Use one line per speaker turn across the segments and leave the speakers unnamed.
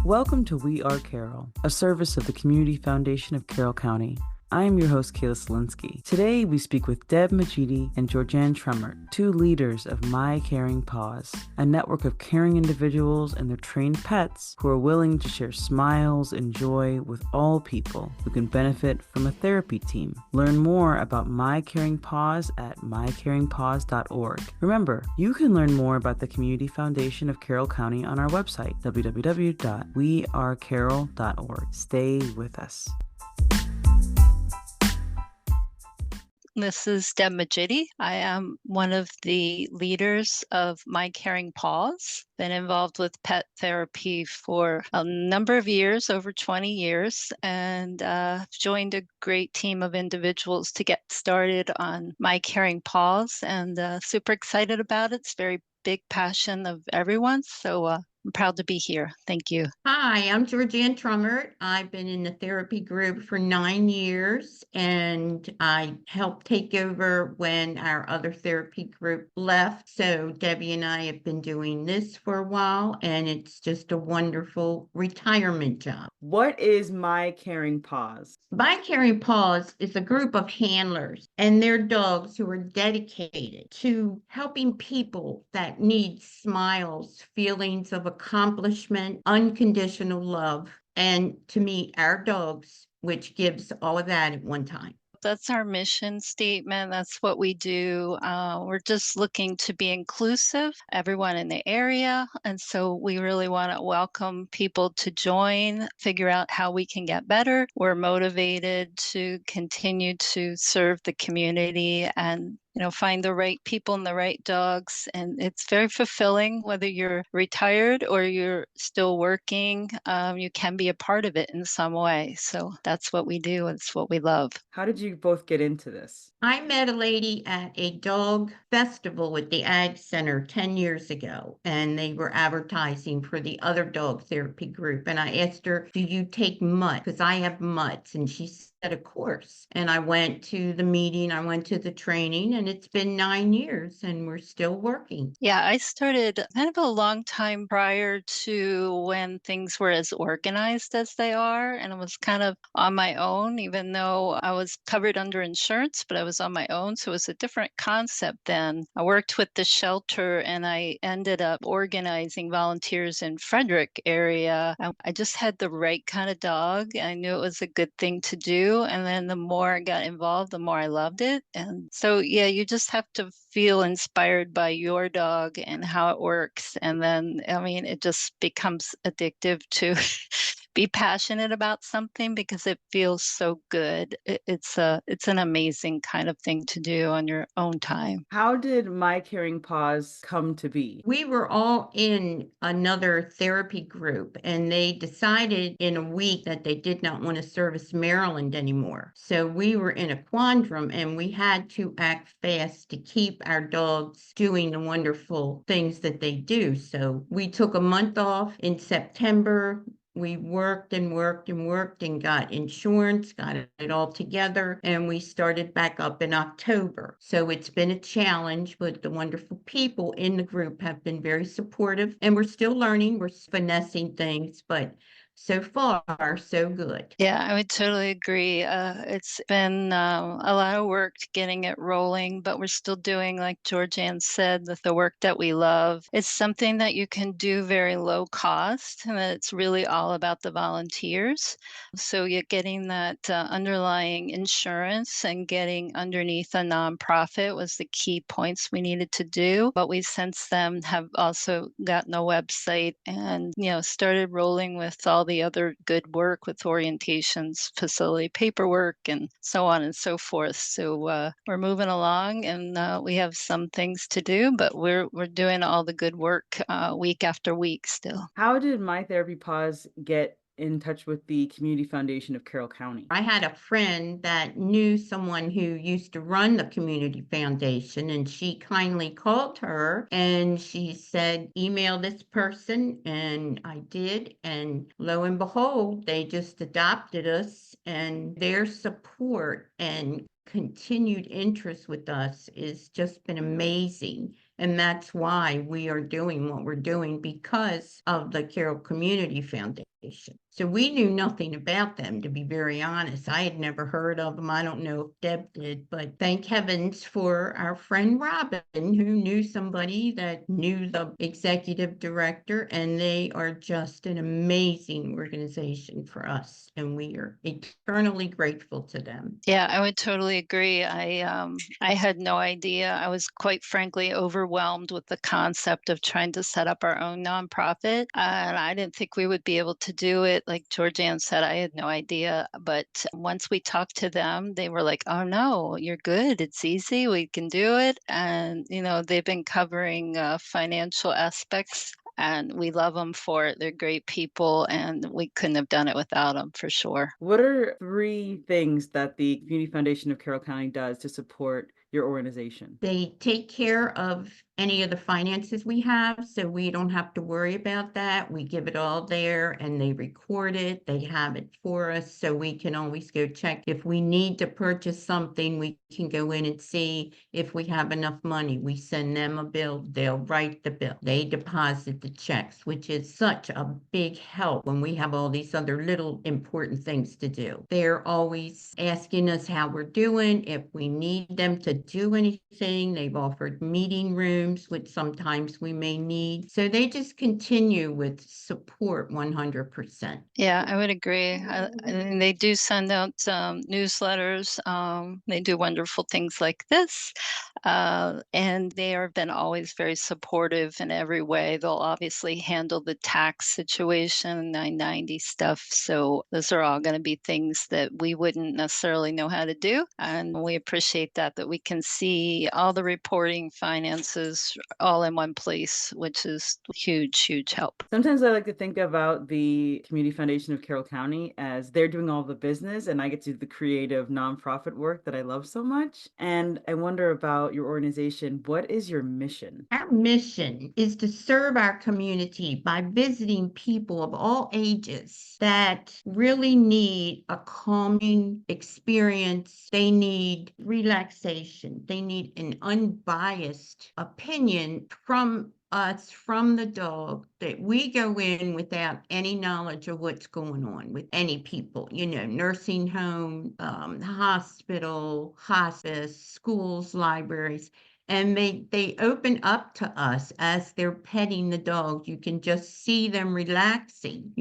Welcome to We Are Carroll, a service of the Community Foundation of Carroll County. I am your host, Kayla Selinsky. Today, we speak with Deb Majidi and Georgianne Tremert, two leaders of My Caring Paws, a network of caring individuals and their trained pets who are willing to share smiles and joy with all people who can benefit from a therapy team. Learn more about My Caring Paws at mycaringpaws.org. Remember, you can learn more about the Community Foundation of Carroll County on our website, www.wearecarroll.org. Stay with us.
This is Deb Majidi. I am one of the leaders of My Caring Paws. Been involved with pet therapy for a number of years, over 20 years, and joined a great team of individuals to get started on My Caring Paws, and super excited about it. It's a very big passion of everyone's, so I'm proud to be here. Thank you.
Hi, I'm Georgianne Tremert. I've been in the therapy group for 9 years, and I helped take over when our other therapy group left. So Debbie and I have been doing this for a while, and it's just a wonderful retirement job.
What is My Caring Paws?
My Caring Paws is a group of handlers and their dogs who are dedicated to helping people that need smiles, feelings of accomplishment, unconditional love, and to meet our dogs, which gives all of that at one time.
That's our mission statement. That's what we do. We're just looking to be inclusive, everyone in the area. And so we really want to welcome people to join, figure out how we can get better. We're motivated to continue to serve the community and find the right people and the right dogs. And it's very fulfilling, whether you're retired or you're still working, you can be a part of it in some way. So that's what we do. It's what we love.
How did you both get into this?
I met a lady at a dog festival at the Ag Center 10 years ago, and they were advertising for the other dog therapy group. And I asked her, do you take mutts? Because I have mutts. And she said, of course. And I went to the meeting, I went to the training, and it's been 9 years and we're still working.
Yeah, I started kind of a long time prior to when things were as organized as they are. And I was kind of on my own, even though I was covered under insurance, but I was on my own. So it was a different concept then. I worked with the shelter and I ended up organizing volunteers in Frederick area. I just had the right kind of dog. I knew it was a good thing to do. And then the more I got involved, the more I loved it. And so, yeah, you just have to feel inspired by your dog and how it works. And then, it just becomes addictive to be passionate about something because it feels so good. It's an amazing kind of thing to do on your own time.
How did My Caring Paws come to be?
We were all in another therapy group, and they decided in a week that they did not want to service Maryland anymore. So we were in a quandrum, and we had to act fast to keep our dogs doing the wonderful things that they do. So we took a month off in September. We worked and worked and worked and got insurance, got it all together, and we started back up in October. So it's been a challenge, but the wonderful people in the group have been very supportive, and we're still learning. We're finessing things, but so far, so good.
Yeah, I would totally agree. It's been a lot of work getting it rolling, but we're still doing, like Georgianne said, the work that we love. It's something that you can do very low cost, and it's really all about the volunteers. So you're getting that underlying insurance and getting underneath a nonprofit was the key points we needed to do. But we since then have also gotten a website and, started rolling with all the other good work with orientations, facility paperwork, and so on and so forth. So we're moving along, and we have some things to do, but we're doing all the good work week after week still.
How did My Therapy Paws get in touch with the Community Foundation of Carroll County?
I had a friend that knew someone who used to run the community foundation, and she kindly called her and she said, email this person. And I did. And lo and behold, they just adopted us, and their support and continued interest with us has just been amazing. And that's why we are doing what we're doing, because of the Carroll Community Foundation. So we knew nothing about them, to be very honest. I had never heard of them. I don't know if Deb did, but thank heavens for our friend Robin, who knew somebody that knew the executive director, and they are just an amazing organization for us, and we are eternally grateful to them.
Yeah, I would totally agree. I had no idea. I was quite frankly overwhelmed with the concept of trying to set up our own nonprofit. And I didn't think we would be able to do it. Like Georgianne said, I had no idea. But once we talked to them, they were like, oh no, you're good. It's easy. We can do it. And, they've been covering financial aspects, and we love them for it. They're great people, and we couldn't have done it without them for sure.
What are 3 things that the Community Foundation of Carroll County does to support your organization?
They take care of any of the finances we have, so we don't have to worry about that. We give it all there and they record it. They have it for us, so we can always go check. If we need to purchase something, we can go in and see if we have enough money. We send them a bill, they'll write the bill. They deposit the checks, which is such a big help when we have all these other little important things to do. They're always asking us how we're doing, if we need them to do anything. They've offered meeting rooms, which sometimes we may need. So they just continue with support 100%.
Yeah, I would agree. And they do send out newsletters. They do wonderful things like this. And they have been always very supportive in every way. They'll obviously handle the tax situation, 990 stuff. So those are all going to be things that we wouldn't necessarily know how to do. And we appreciate that we can see all the reporting, finances, all in one place, which is huge, huge help.
Sometimes I like to think about the Community Foundation of Carroll County as they're doing all the business and I get to do the creative nonprofit work that I love so much. And I wonder about your organization. What is your mission?
Our mission is to serve our community by visiting people of all ages that really need a calming experience. They need relaxation. They need an unbiased opinion from us, from the dog, that we go in without any knowledge of what's going on with any people, nursing home, hospital, hospice, schools, libraries. And they open up to us as they're petting the dog. You can just see them relaxing.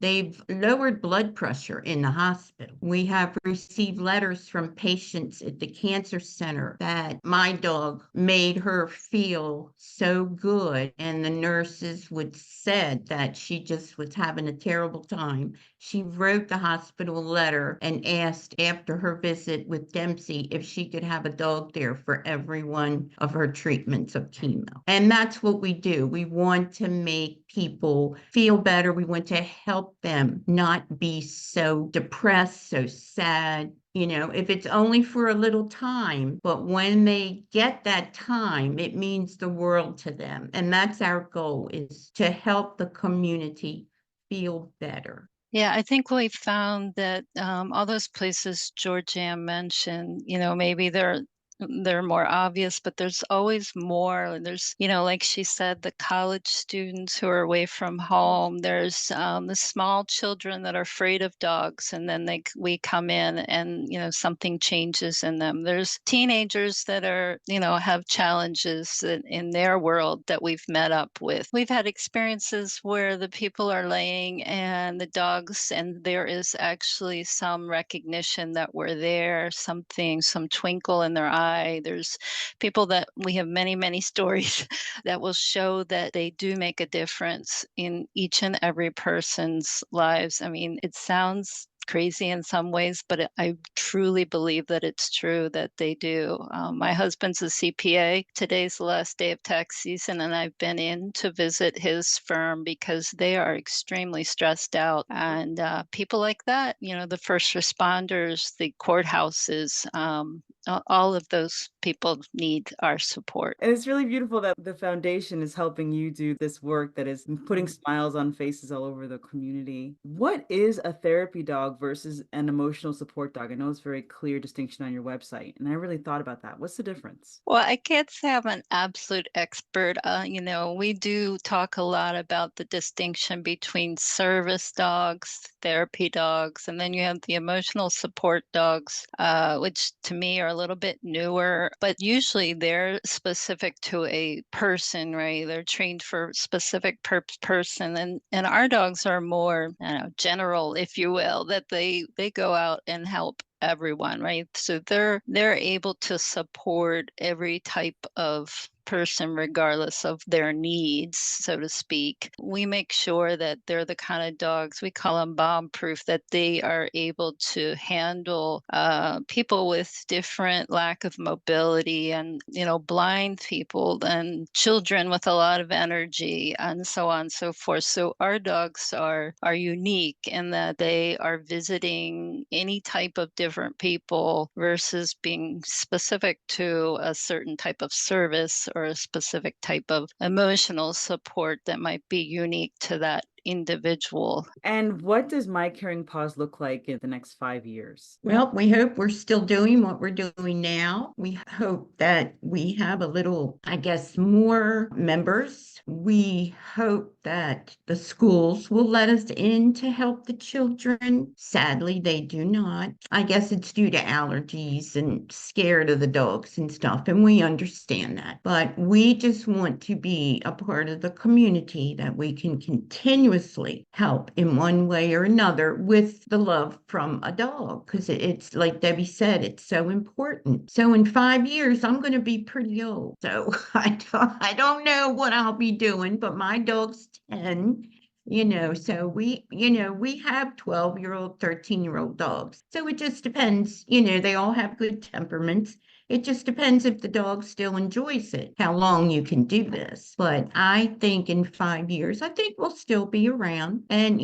They've lowered blood pressure in the hospital. We have received letters from patients at the cancer center that my dog made her feel so good. And the nurses would said that she just was having a terrible time. She wrote the hospital a letter and asked after her visit with Dempsey if she could have a dog there for every one of her treatments of chemo. And that's what we do. We want to make people feel better. We want to help them not be so depressed, so sad. If it's only for a little time, but when they get that time, it means the world to them. And that's our goal, is to help the community feel better.
Yeah, I think we found that all those places Georgianne mentioned, maybe they're more obvious, but there's always more. There's, like she said, the college students who are away from home. There's the small children that are afraid of dogs, and then we come in and something changes in them. There's teenagers that are have challenges in their world that we've met up with. We've had experiences where the people are laying and the dogs, and there is actually some recognition that we're there, some twinkle in their eye. There's people that we have many, many stories that will show that they do make a difference in each and every person's lives. I mean, it sounds crazy in some ways, but I truly believe that it's true that they do. My husband's a CPA. Today's the last day of tax season, and I've been in to visit his firm because they are extremely stressed out. And people like that, the first responders, the courthouses, all of those people need our support.
And it's really beautiful that the foundation is helping you do this work that is putting smiles on faces all over the community. What is a therapy dog versus an emotional support dog? I know it's a very clear distinction on your website, and I really thought about that. What's the difference?
Well, I can't say I'm an absolute expert. We do talk a lot about the distinction between service dogs, therapy dogs, and then you have the emotional support dogs, which to me are a little bit newer, but usually they're specific to a person, right? They're trained for a specific person, and our dogs are more, general, if you will, that they go out and help everyone, right? So they're able to support every type of person regardless of their needs, so to speak. We make sure that they're the kind of dogs, we call them bomb proof, that they are able to handle people with different lack of mobility, and blind people and children with a lot of energy, and so on and so forth. So our dogs are unique in that they are visiting any type of different people versus being specific to a certain type of service or a specific type of emotional support that might be unique to that individual.
And what does My Caring Paws look like in the next 5 years?
Well, we hope we're still doing what we're doing now. We hope that we have a little, I guess, more members. We hope that the schools will let us in to help the children. Sadly, they do not. I guess it's due to allergies and scared of the dogs and stuff, and we understand that. But we just want to be a part of the community that we can continuously help in one way or another with the love from a dog, because it's like Debbie said, it's so important. So in 5 years, I'm going to be pretty old. So I don't know what I'll be doing, but my dog's 10. So we have 12-year-old, 13-year-old dogs. So it just depends, they all have good temperaments. It just depends if the dog still enjoys it, how long you can do this. But I think in 5 years, I think we'll still be around. And,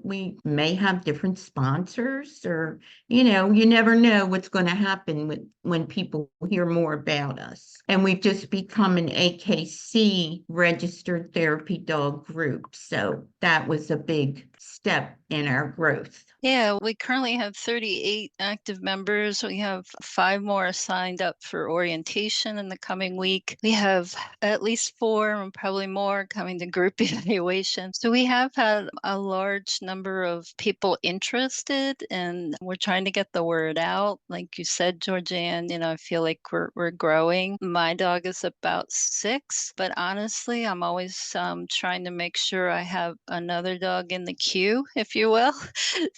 we may have different sponsors, or, you never know what's going to happen when people hear more about us. And we've just become an AKC registered therapy dog group. So that was a big step in our growth.
Yeah, we currently have 38 active members. We have 5 more signed up for orientation in the coming week. We have at least 4 and probably more coming to group evaluation. So we have had a large number of people interested, and we're trying to get the word out. Like you said, Georgianne, I feel like we're growing. My dog is about 6, but honestly, I'm always trying to make sure I have another dog in the queue, if you will.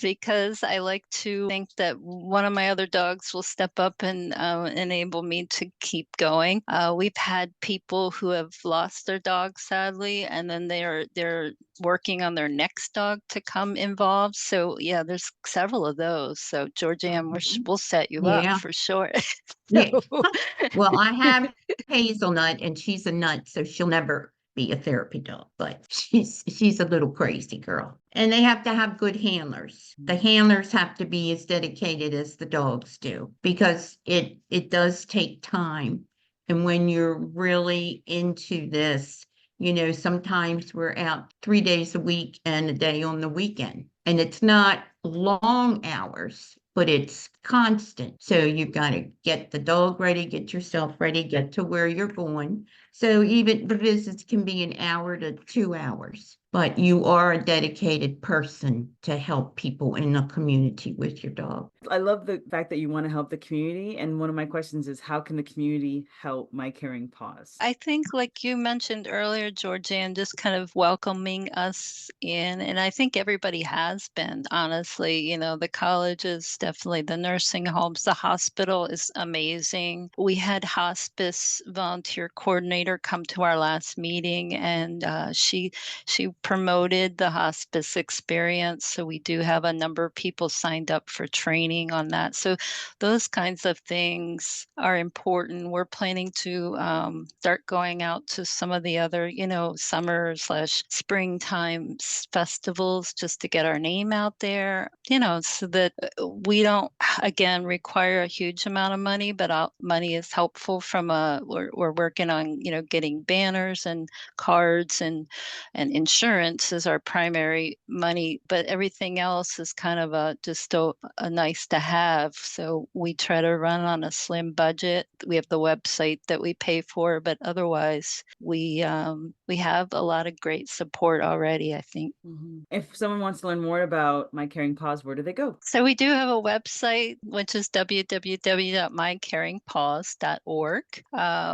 Because I like to think that one of my other dogs will step up and enable me to keep going. We've had people who have lost their dog, sadly, and then they're working on their next dog to come involved. So yeah, there's several of those. So Georgianne, we'll set you up
Yeah.
for sure.
Yeah. Well, I have Hazelnut, and she's a nut, so she'll never be a therapy dog, but she's a little crazy girl. And they have to have good handlers. The handlers have to be as dedicated as the dogs do, because it does take time. And when you're really into this, sometimes we're out 3 days a week and a day on the weekend. And it's not long hours, but it's constant. So you've got to get the dog ready, get yourself ready, get to where you're going. So even the visits can be an hour to 2 hours, but you are a dedicated person to help people in the community with your dog.
I love the fact that you want to help the community. And one of my questions is, how can the community help My Caring Paws?
I think, like you mentioned earlier, Georgianne, just kind of welcoming us in. And I think everybody has been, honestly. The colleges, definitely the nursing homes, the hospital is amazing. We had hospice volunteer coordinator come to our last meeting, and she promoted the hospice experience. So we do have a number of people signed up for training on that. So those kinds of things are important. We're planning to start going out to some of the other, summer/springtime festivals, just to get our name out there, so that we don't again, require a huge amount of money, but money is helpful we're working on, getting banners and cards and insurance is our primary money, but everything else is kind of just a nice to have. So we try to run on a slim budget. We have the website that we pay for, but otherwise we have a lot of great support already, I think.
If someone wants to learn more about My Caring Paws, where do they go?
So we do have a website, which is www.mycaringpaws.org.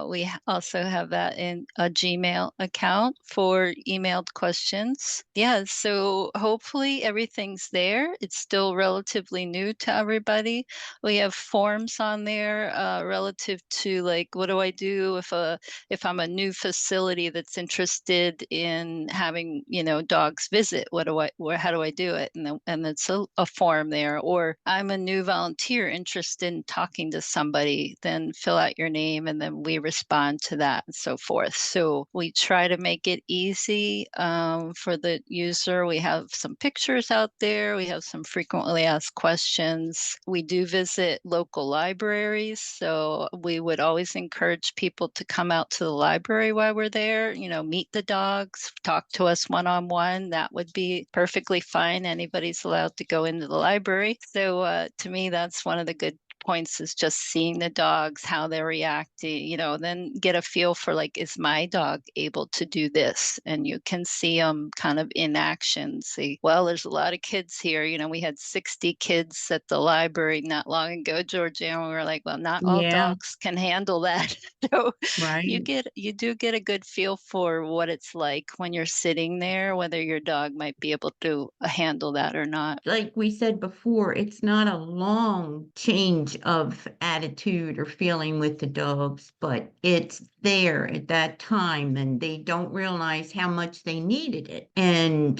We also have that in a Gmail account for emailed questions. Yeah, so hopefully everything's there. It's still relatively new to everybody. We have forms on there relative to like, what do I do if I'm a new facility that's interested in having, dogs visit? How do I do it? And it's a form there. Or I'm a new volunteer interested in talking to somebody, then fill out your name and then we respond to that and so forth. So we try to make it easy for the user. We have some pictures out there. We have some frequently asked questions. We do visit local libraries. So we would always encourage people to come out to the library while we're there, meet the dogs, talk to us one-on-one. That would be perfectly fine. Anybody's allowed to go into the library. So to me, that's one of the good points, is just seeing the dogs, how they're reacting, then get a feel for like, is my dog able to do this? And you can see them kind of in action. See, well, there's a lot of kids here. We had 60 kids at the library not long ago, Georgia, and we were like, well, not all
Yeah,
dogs can handle that. So you
right.
do get a good feel for what it's like when you're sitting there, whether your dog might be able to handle that or not.
Like we said before, it's not a long change of attitude or feeling with the dogs, but it's there at that time and they don't realize how much they needed it. And,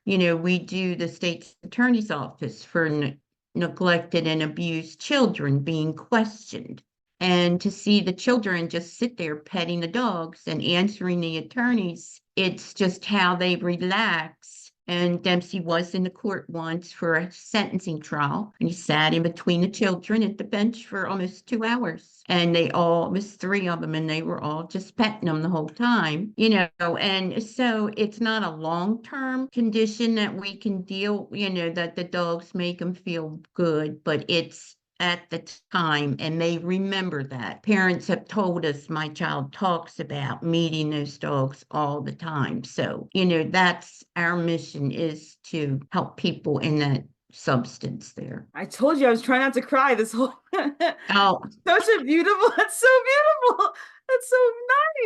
we do the state's attorney's office for neglected and abused children being questioned. And to see the children just sit there petting the dogs and answering the attorneys, it's just how they relax. And Dempsey was in the court once for a sentencing trial, and he sat in between the children at the bench for almost 2 hours. And it was three of them, and they were all just petting him the whole time, And so it's not a long-term condition that we can deal, that the dogs make them feel good, but it's at the time, and they remember that. Parents have told us my child talks about meeting those dogs all the time. So, that's our mission, is to help people in that substance there.
I told you I was trying not to cry this whole
Oh,
such a beautiful, that's so beautiful. That's so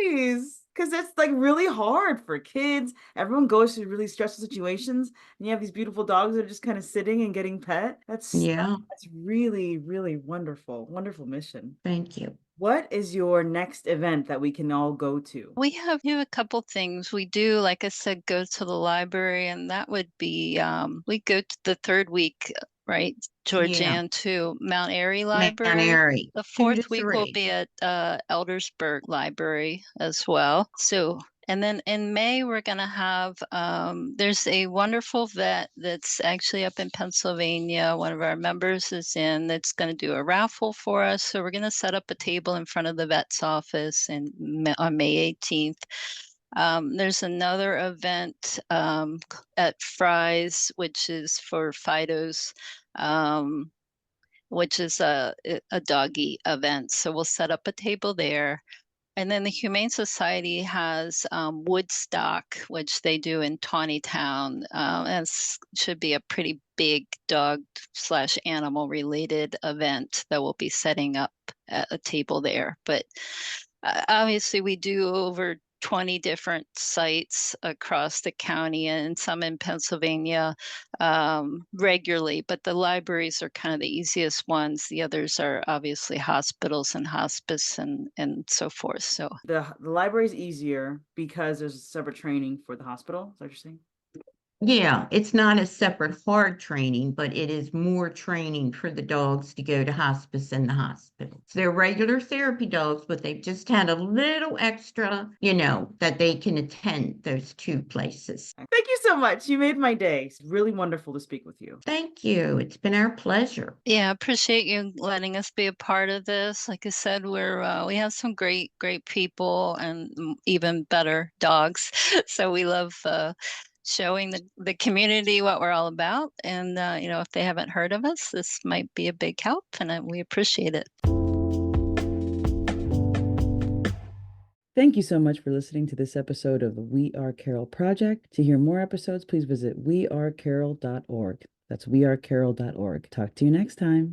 nice. Because it's like really hard for kids. Everyone goes through really stressful situations, and you have these beautiful dogs that are just kind of sitting and getting pet.
yeah,
That's really, really wonderful. Wonderful mission.
thank you.
What is your next event that we can all go to?
We have a couple things. We do, like I said, go to the library, and that would be we go to the third week, right,
Yeah,
Georgianne, to Mount Airy
Mount
Library.
Airy,
The
2 to
fourth week will
3.
be at Eldersburg Library as well. So, and then in May, we're going to have, there's a wonderful vet that's actually up in Pennsylvania. One of our members is in, that's going to do a raffle for us. So we're going to set up a table in front of the vet's office on May 18th. There's another event at Fry's, which is for Fido's, which is a doggy event. So we'll set up a table there. And then the Humane Society has Woodstock, which they do in Tawnytown. And should be a pretty big dog slash animal related event that we'll be setting up at a table there. But obviously, we do over 20 different sites across the county and some in Pennsylvania regularly, but the libraries are kind of the easiest ones. The others are obviously hospitals and hospice and so forth. So
The library is easier because there's a separate training for the hospital. Is that what you're saying?
Yeah, it's not a separate hard training, but it is more training for the dogs to go to hospice in the hospital. So they're regular therapy dogs, but they've just had a little extra, that they can attend those two places.
Thank you so much. You made my day. It's really wonderful to speak with you.
Thank you. It's been our pleasure.
Yeah, appreciate you letting us be a part of this. Like I said, we have some great people and even better dogs. So we love showing the community what we're all about. And if they haven't heard of us, this might be a big help, and we appreciate it.
Thank you so much for listening to this episode of the We Are Carol Project. To hear more episodes, please visit wearecarol.org. That's wearecarol.org. Talk to you next time.